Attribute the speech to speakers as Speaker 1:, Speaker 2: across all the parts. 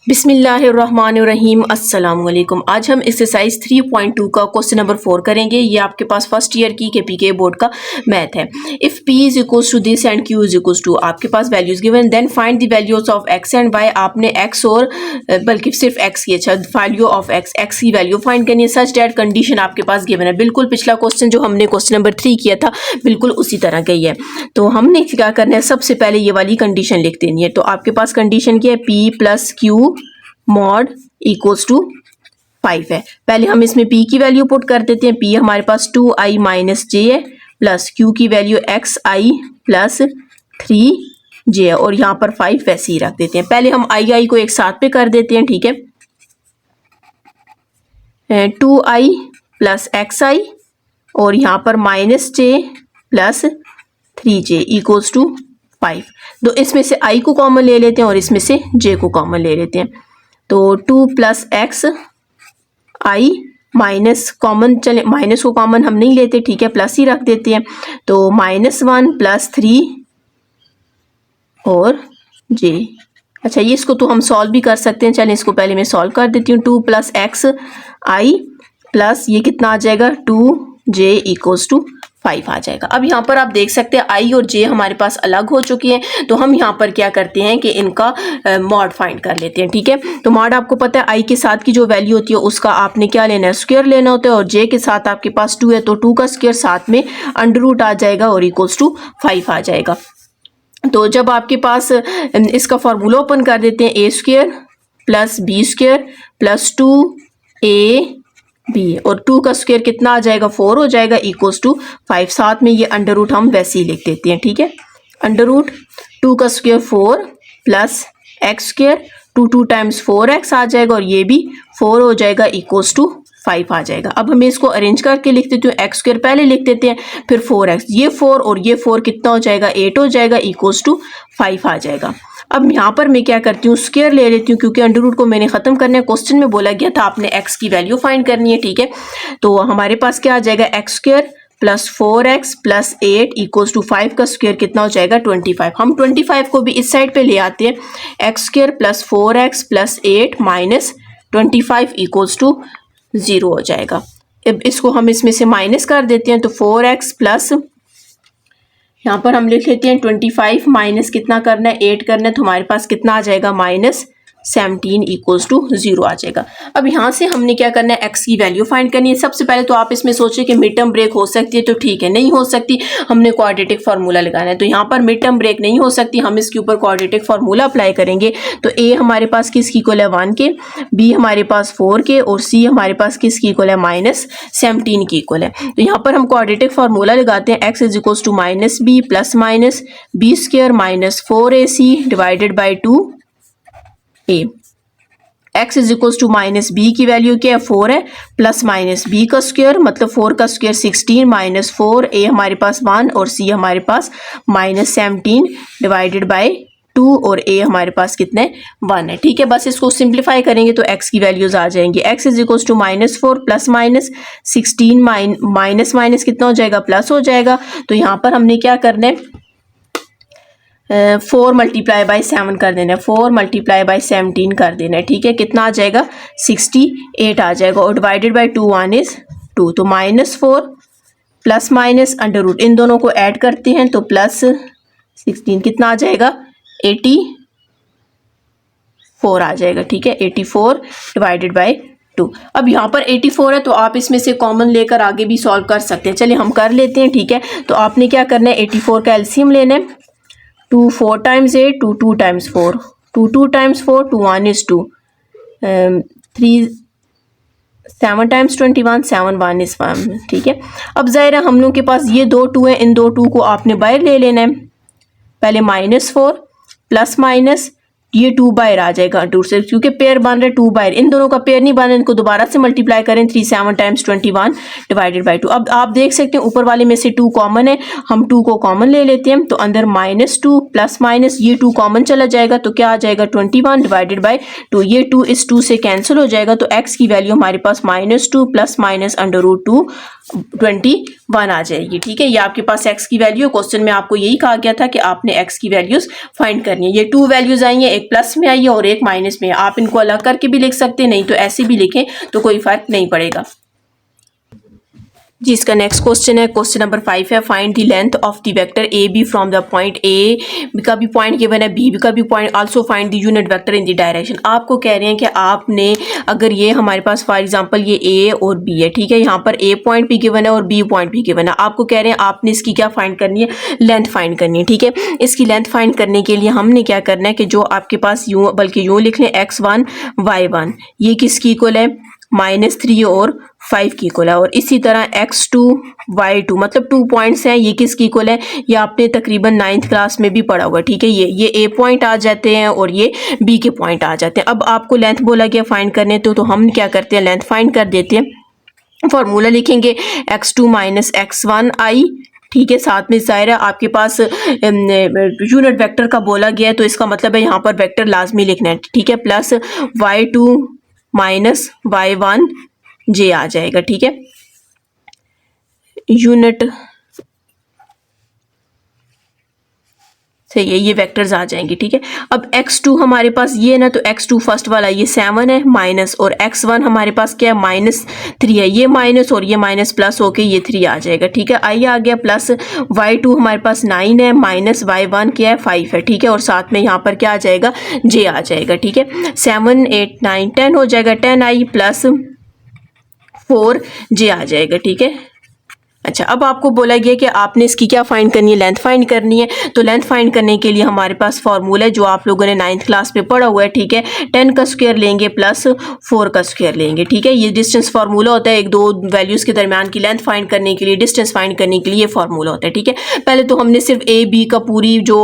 Speaker 1: बिस्मिल्लाहिर्रहमानिर्रहीम अस्सलाम वालेकुम। आज हम एक्सरसाइज 3.2 का क्वेश्चन नंबर 4 करेंगे। ये आपके पास फर्स्ट ईयर की केपीके बोर्ड का मैथ है। If p is equals to this and q is equals to, आपके पास values given, then find the values of x and y। आपने x और बल्कि सिर्फ x की, अच्छा वैल्यू ऑफ x की वैल्यू फाइंड करनी है सच डैट कंडीशन आपके पास गिवन है। बिल्कुल पिछला क्वेश्चन जो हमने क्वेश्चन नंबर 3 किया था बिल्कुल उसी तरह का ही है। तो हमने क्या करना है, सबसे पहले ये वाली कंडीशन लिख देनी है। तो आपके पास कंडीशन क्या है, p plus q mod equals to 5 है। पहले हम इसमें p की वैल्यू पुट कर देते हैं। p हमारे पास 2i माइनस j है, प्लस q की वैल्यू xi प्लस 3j है, और यहाँ पर 5 वैसे ही रख देते हैं। पहले हम i को एक साथ पे कर देते हैं, ठीक है। 2i प्लस xi और यहाँ पर minus j plus 3j equals to 5। तो इसमें से i को कॉमन ले लेते हैं और इसमें से j को कॉमन ले लेते हैं। तो 2 प्लस एक्स आई माइनस कॉमन, चले माइनस को कॉमन हम नहीं लेते, ठीक है, प्लस ही रख देते हैं। तो -1 प्लस 3 और j। अच्छा ये इसको तो हम सॉल्व भी कर सकते हैं। चलें इसको पहले मैं सॉल्व कर देती हूँ। 2 प्लस एक्स आई प्लस ये कितना आ जाएगा 2j इक्वल्स टू 5 आ जाएगा। अब यहाँ पर आप देख सकते हैं i और j हमारे पास अलग हो चुकी हैं। तो हम यहाँ पर क्या करते हैं कि इनका मॉड फाइंड कर लेते हैं, ठीक है। तो मॉड आपको पता है i के साथ की जो वैल्यू होती है उसका आपने क्या लेना है, स्क्वायर लेना होता है, और j के साथ आपके पास 2 है तो 2 का स्क्वायर साथ में अंडर रूट आ जाएगा और इक्वल्स टू 5 आ जाएगा। तो जब आपके पास इसका फॉर्मूला ओपन कर देते हैं, a square plus b square plus 2ab और 2 का स्क्वायर कितना आ जाएगा 4 हो जाएगा इक्वल्स टू 5। साथ में ये अंडर रूट हम वैसे ही लिख देते हैं, ठीक है। अंडर रूट 2 का square 4 plus x square 2 times 4x आ जाएगा और ये भी 4 हो जाएगा इक्वल्स टू 5 आ जाएगा। अब हमें इसको अरेंज करके लिख देते हैं। एक्स स्क्वायर पहले लिख देते हैं, फिर 4x, ये 4 और ये 4 कितना हो जाएगा 8 हो जाएगा इक्वल्स टू 5 आ जाएगा। अब यहाँ पर मैं क्या करती हूँ, स्क्वायर ले लेती हूँ क्योंकि अंडर रूट को मैंने खत्म करना है। क्वेश्चन में बोला गया था आपने x की वैल्यू फाइंड करनी है, ठीक है। तो हमारे पास क्या आ जाएगा, x square plus 4x plus 8 equals to 5 का स्क्वायर कितना हो जाएगा 25। हम 25 को भी इस साइड पे ले आते हैं। X square plus 4x plus 8 minus 25 equals to 0 हो जाएगा। अब इसको हम इसमें से माइनस कर देते हैं। तो 4x प्लस यहाँ पर हम लिख लेते हैं 25 माइनस कितना करना है 8 करना है, तो हमारे पास कितना आ जाएगा -17 इक्वल्स टू 0 आ जाएगा। अब यहाँ से हमने क्या करना है, x की वैल्यू फाइंड करनी है। सबसे पहले तो आप इसमें सोचें कि मिड टर्म ब्रेक हो सकती है, तो ठीक है, नहीं हो सकती, हमने क्वाड्रेटिक फार्मूला लगाना है। तो यहाँ पर मिड टर्म ब्रेक नहीं हो सकती, हम इसके ऊपर क्वाड्रेटिक फार्मूला अप्लाई करेंगे। तो a हमारे पास किसकी इक्वल है 1 के, b हमारे पास 4 के और c हमारे पास किसकी इक्वल है -17 की इक्वल है। तो यहाँ पर हम क्वाड्रेटिक फार्मूला लगाते हैं। x is equals to -b plus minus b square minus 4ac divided by 2a। x is equals to minus B की वैल्यू क्या है 4 है, प्लस माइनस बी का स्क्वायर मतलब 4 का स्क्वायर 16 माइनस 4, a हमारे पास 1 और c हमारे पास -17 डिवाइडेड बाय 2 और a हमारे पास कितने 1 है, ठीक है। बस इसको सिंप्लीफाई करेंगे तो x की वैल्यूज आ जाएंगी। x is equals to -4 plus minus 16 minus minus कितना हो जाएगा प्लस हो जाएगा। तो यहाँ पर हमने क्या करना है 4 मल्टीप्लाई बाई 7 कर देना है, 4 मल्टीप्लाई बाई 17 कर देना है, ठीक है। कितना आ जाएगा 68 आ जाएगा और डिवाइडेड बाई 2 1 इज 2। तो -4 प्लस माइनस अंडर रूट, इन दोनों को ऐड करते हैं तो प्लस 16 कितना आ जाएगा 84 आ जाएगा, ठीक है। 84 डिवाइडेड बाई 2। अब यहाँ पर 84 है तो आप इसमें से कॉमन लेकर आगे भी सॉल्व कर सकते हैं। चलिए हम कर लेते हैं, ठीक है। तो आपने क्या करना है 84 का एलसीएम लेना है। 2 4 times 8, 2 2 times 4, 2 2 times 4, 2 1 is 2, 3 7 times 21, 7 1 is 1, ठीक है। अब ज़ाहिर है हम लोग के पास ये 2 2 है, इन 2 2 को आपने बाहर ले लेना है। पहले -4 प्लस माइनस ये 2 बाहर आ जाएगा 2 से, क्योंकि पेयर बन रहा है 2 बाहर, इन दोनों का पेयर नहीं बन रहा है, इनको दोबारा से मल्टीप्लाई करें। 3 7 टाइम्स 21 डिवाइडेड बाई 2। अब आप देख सकते हैं ऊपर वाले में से 2 कॉमन है, हम 2 को कॉमन ले लेते हैं। तो अंदर -2 प्लस माइनस ये 2 कॉमन चला जाएगा तो क्या आ जाएगा 21 डिवाइडेड बाई 2। ये 2 इस 2 से कैंसिल हो जाएगा तो x की वैल्यू हमारे पास -2 प्लस माइनस अंडर रूट 2 21 आ जाएगी। ठीक है, ये आपके पास x की वैल्यू, क्वेश्चन में आपको यही कहा गया था कि आपने x की वैल्यूज फाइंड करनी है। ये 2 वैल्यूज आई हैं, एक प्लस में आई है और एक माइनस में। आप इनको अलग करके भी लिख सकते हैं, नहीं तो ऐसे भी लिखें तो कोई फर्क नहीं पड़ेगा। जी, इसका नेक्स्ट क्वेश्चन है, क्वेश्चन नंबर 5 है, find the length of the vector A B from the point A का भी पॉइंट गिवन है, बी का भी point, also find the unit vector in the direction. आपको कह रहे हैं कि आपने अगर ये हमारे पास फॉर एग्जांपल ये ए और बी है, ठीक है, यहाँ पर ए पॉइंट भी गिवन है और बी पॉइंट भी गिवन है। आपको कह रहे हैं आपने इसकी क्या फाइंड करनी है, लेंथ फाइंड करनी है। ठीक है, इसकी लेंथ फाइंड करने के लिए हमने क्या करना है कि जो आपके पास यूँ, बल्कि यूँ लिख लें x1 y1, ये किसकी इक्वल है, -3 और 5 की इक्वल है। और इसी तरह x2 y2 मतलब 2 पॉइंट्स हैं, ये किसकी इक्वल है, ये आपने तकरीबन 9th क्लास में भी पढ़ा हुआ। ठीक है, ये a पॉइंट आ जाते हैं और ये b के पॉइंट आ जाते हैं। अब आपको लेंथ बोला गया फाइंड करने, तो हम क्या करते हैं, लेंथ फाइंड कर देते हैं। फॉर्मूला लिखेंगे x2 - x1 i। ठीक है, साथ में ज़ाहिर है आपके पास यूनिट वेक्टर का बोला गया है, तो इसका मतलब है यहाँ पर वेक्टर लाजमी लिखना है। ठीक है, प्लस y2 - y1 j आ जाएगा। ठीक है, यूनिट सही है, ये वेक्टर्स आ जाएंगे। ठीक है, अब x2 हमारे पास ये है ना, तो x2 फर्स्ट वाला ये 7 है माइनस, और x1 हमारे पास क्या है, -3 है, ये माइनस और ये माइनस प्लस होके ये 3 आ जाएगा। ठीक है, आई आ गया, प्लस y2 हमारे पास 9 है, माइनस y1 क्या है, 5 है। ठीक है, और साथ में यहाँ पर क्या आ जाएगा, j आ जाएगा। ठीक है, 7 8 9 10 हो जाएगा, 10 आई प्लस 4 j आ जाएगा। ठीक है, अच्छा, अब आपको बोला गया कि आपने इसकी क्या फाइंड करनी है, लेंथ फाइंड करनी है। तो लेंथ फाइंड करने के लिए हमारे पास फॉर्मूला है जो आप लोगों ने 9th क्लास में पढ़ा हुआ है। ठीक है, 10 का स्क्वायर लेंगे प्लस 4 का स्क्वायर लेंगे। ठीक है, ये डिस्टेंस फार्मूला होता है, एक दो वैल्यूज के दरमियान की लेंथ फाइंड करने के लिए, डिस्टेंस फाइंड करने के लिए ये फार्मूला होता है। ठीक है, पहले तो हमने सिर्फ ए बी का पूरी जो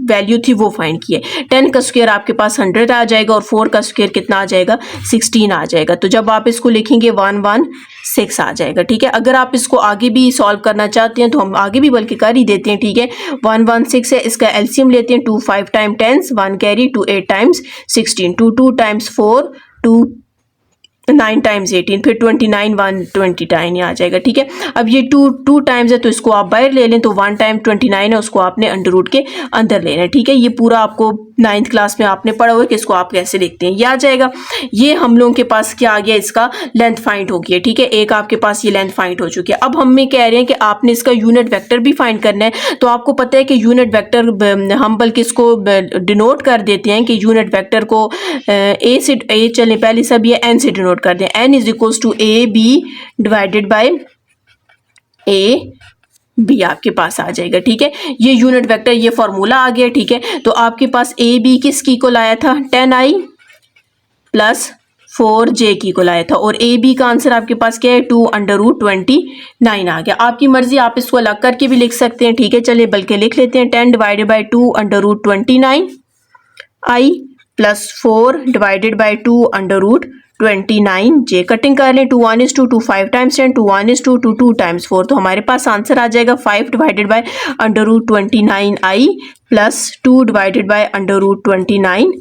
Speaker 1: वैल्यू थी वो फाइंड की है। 10 का स्क्वायर आपके पास 100 आ जाएगा और 4 का स्क्वायर कितना आ जाएगा, 16 आ जाएगा। तो जब आप इसको लिखेंगे 116 आ जाएगा। ठीक है, अगर आप इसको आगे भी सॉल्व करना चाहते हैं तो हम आगे भी बल्कि कर ही देते हैं। ठीक है, 116 है, इसका एलसीएम लेते हैं, 2 5 time 10, 1 carry, 2 8 times 16, 2 2 times 4, 2 9 times 18, फिर 29 129 आ जाएगा। ठीक है, अब ये 2 टाइम्स है तो इसको आप बाहर ले लें, तो 1 टाइम 29 है, उसको आपने अंडर रूट के अंदर लेना है। ठीक है, ये पूरा आपको 9th क्लास में आपने पढ़ा हुआ है कि इसको आप कैसे लिखते हैं, ये आ जाएगा। ये हम लोगों के पास क्या आ गया, इसका लेंथ फाइंड हो गया। ठीक है, एक आपके पास ये लेंथ फाइंड हो चुकी है। अब हमें कह रहे हैं कि आपने इसका यूनिट वेक्टर भी फाइंड करना है। तो आपको पता है कि यूनिट वेक्टर हम बल्कि इसको डिनोट कर देते हैं कि यूनिट वेक्टर को ए से चलें, पहले सब ये एन से डिनोट कर दें, N is equals to A B divided by A B आपके पास आ जाएगा। ठीक है, ये यूनिट वेक्टर, ये फॉर्मूला आ गया। ठीक है, तो आपके पास ए बी किसकी को लाया था, 10i प्लस 4j की को लाया था, और ए बी का आंसर आपके पास क्या है, 2 अंडर रूट 29 आ गया। आपकी मर्जी, आप इसको अलग करके भी लिख सकते हैं। ठीक है, चलिए बल्कि लिख लेते हैं, 10 divided by 2 under root 29 i plus 4 divided by 2 under root 29 j। Cutting कर लें, 2 1 is 2 5 टाइम्स 10, 2 1 is 2 2 टाइम्स 4, तो हमारे पास आंसर आ जाएगा 5 divided by under root 29 i plus 2 divided by under root 29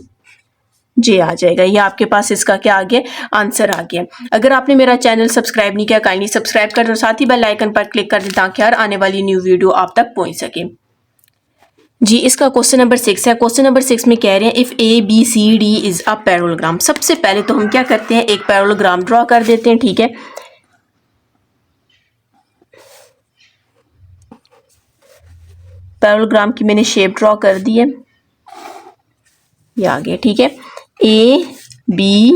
Speaker 1: j आ जाएगा। ये आपके पास इसका क्या आ गया, आंसर आ गया। अगर आपने मेरा चैनल सब्सक्राइब नहीं किया, काइंडली सब्सक्राइब कर दो, साथ ही बेल आइकन पर क्लिक कर दें ताकि हर आने वाली न्यू वीडियो आप तक पहुंच सके। जी, इसका क्वेश्चन नंबर 6 है। क्वेश्चन नंबर 6 में कह रहे हैं if A B C D is a parallelogram. सबसे पहले तो हम क्या करते हैं, एक पैरेललोग्राम ड्रॉ कर देते हैं। ठीक है, पैरेललोग्राम की मैंने शेप ड्रॉ कर दी है, ये आ गया। ठीक है, ए बी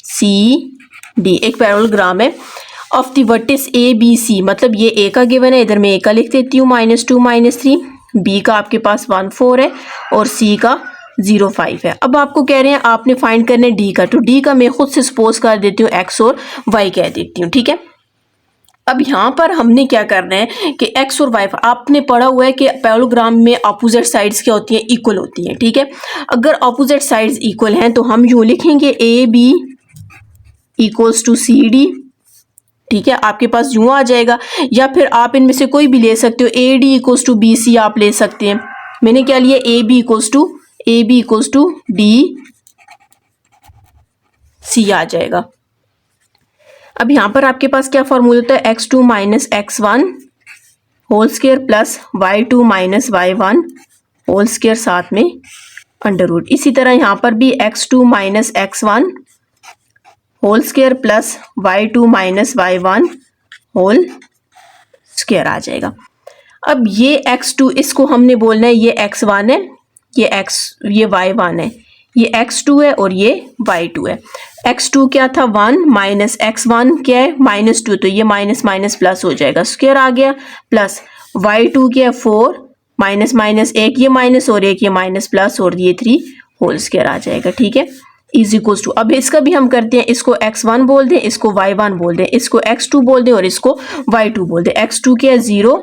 Speaker 1: सी डी एक पैरेललोग्राम है of the vertices A B C, मतलब ये ए का गिवन है, इधर मैं ए का लिख देती हूँ, -2 -3, बी का आपके पास 1 4 है और सी का 0 5 है। अब आपको कह रहे हैं आपने फाइंड करना है डी का, तो डी का मैं खुद से सपोज कर देती हूँ एक्स और वाई कह देती हूँ। ठीक है, अब यहाँ पर हमने क्या करना है कि x और y, आपने पढ़ा हुआ है कि पैरेललोग्राम में अपोजिट साइड्स क्या होती हैं, इक्वल होती हैं। ठीक है, अगर अपोजिट साइड्स इक्वल हैं तो हम यूँ लिखेंगे A B equals to C D. ठीक है, आपके पास यूँ आ जाएगा, या फिर आप इनमें से कोई भी ले सकते हो, A D equals to B C आप ले सकते हैं। मैंने क्या लिया, A B equals to D C आ जाएगा। अब यहाँ पर आपके पास क्या फॉर्मूला होता है, x2 minus x1 whole square plus y2 minus y1 whole square साथ में अंडर रूट। इसी तरह यहाँ पर भी x2 minus x1 whole square plus y2 minus y1 whole square आ जाएगा। अब ये x2 इसको हमने बोलना है ये x1 है, ये y1 है, ये x2 है और ये y2 है। x2 क्या था 1 माइनस x1 क्या है -2, तो ये माइनस माइनस प्लस हो जाएगा, स्क्वायर आ गया, प्लस y2 क्या है 4 माइनस माइनस एक ये माइनस और एक ये माइनस प्लस और ये 3 होल स्क्वायर आ जाएगा। ठीक है, इज इक्वल्स टू, अब इसका भी हम करते हैं, इसको x1 बोल दें, इसको y1 बोल दें, इसको x2 बोल दें और इसको y2 बोल दें। x2 क्या है 0,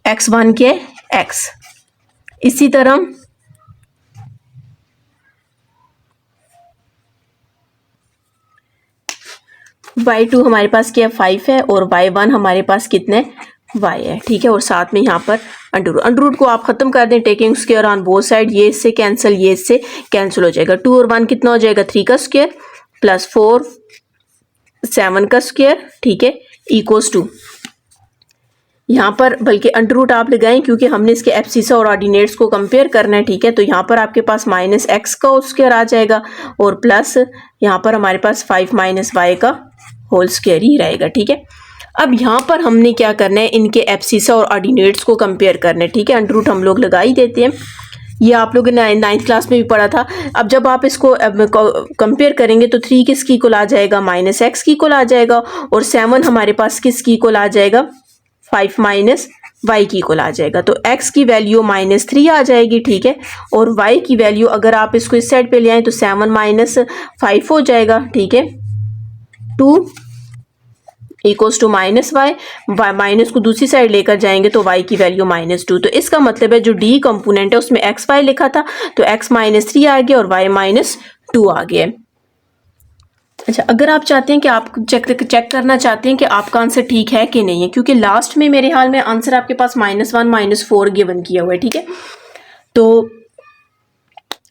Speaker 1: x1 क्या है x। इसी तरह y2 हमारे पास क्या है 5 है और y1 हमारे पास कितने y है। ठीक है, और साथ में यहाँ पर अंडर रूट को आप खत्म कर दें, taking square on both side, ये इससे कैंसिल, ये इससे कैंसिल हो जाएगा। 2 और 1 कितना हो जाएगा 3 का स्क्वायर प्लस 4 7 का स्क्वायर। ठीक है, इक्वल्स टू, यहाँ पर बल्कि अंडर रूट आप लगाएं क्योंकि हमने इसके एब्सिसा और ऑर्डिनेट्स को कंपेयर करना है। ठीक है, तो यहाँ पर आपके पास माइनस एक्स का स्क्वायर आ जाएगा और प्लस यहाँ पर हमारे पास 5 माइनस वाई का होल स्क्वायर ही रहेगा। ठीक है, अब यहाँ पर हमने क्या करना है, इनके एब्सिसा और ऑर्डिनेट्स को कंपेयर करना है। ठीक है, अंडर रूट हम लोग लगा ही देते हैं, ये आप लोगों ने 9th क्लास में भी पढ़ा था। अब जब आप इसको कंपेयर करेंगे तो 3 किसकी इक्वल आ जाएगा, माइनस एक्स की इक्वल आ जाएगा, और 7 हमारे पास किसकी इक्वल आ जाएगा, 5 माइनस वाई की इक्वल आ जाएगा। तो x की वैल्यू -3 आ जाएगी। ठीक है, और y की वैल्यू अगर आप इसको इस साइड पे ले आए तो 7 माइनस 5 हो जाएगा। ठीक है, 2 equals to minus Y, minus को दूसरी साइड लेकर जाएंगे तो y की वैल्यू -2। तो इसका मतलब है जो d कंपोनेंट है उसमें x y लिखा था तो x -3 आ गया और y -2 आ गया। अच्छा, अगर आप चाहते हैं कि आप चेक करना चाहते हैं कि आपका आंसर ठीक है कि नहीं है, क्योंकि लास्ट में मेरे हाल में आंसर आपके पास -1 -4 गिवन किया हुआ है। ठीक है, तो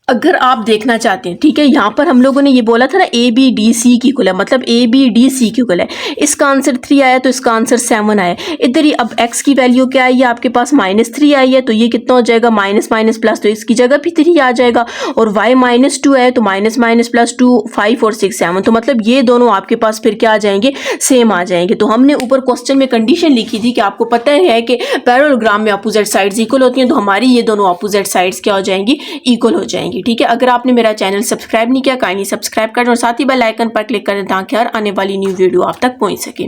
Speaker 1: अगर आप देखना चाहते हैं, ठीक है, यहाँ पर हम लोगों ने ये बोला था ना ए बी डी सी की इक्वल है, मतलब ए बी डी सी की इक्वल है। इसका आंसर 3 आया तो इसका आंसर 7 आया। इधर ही अब x की वैल्यू क्या आई है आपके पास -3 आई है, तो ये कितना हो जाएगा माइनस माइनस प्लस, तो इसकी जगह भी 3 आ जाएगा। और y -2 है तो माइनस माइनस प्लस 2 5 और 6 7, तो मतलब ये दोनों आपके पास फिर क्या आ जाएंगे, सेम आ जाएंगे। तो हमने ऊपर क्वेश्चन में कंडीशन लिखी थी कि आपको पता है कि पैरेललोग्राम में अपोजिट साइड्स इक्वल होती हैं, तो हमारी ये दोनों अपोजिट साइड्स क्या हो जाएंगी, इक्वल हो जाएंगी। ठीक है, अगर आपने मेरा चैनल सब्सक्राइब नहीं किया काइंडली सब्सक्राइब करें और साथ ही बेल आइकन पर क्लिक करें ताकि हर आने वाली न्यू वीडियो आप तक पहुंच सके।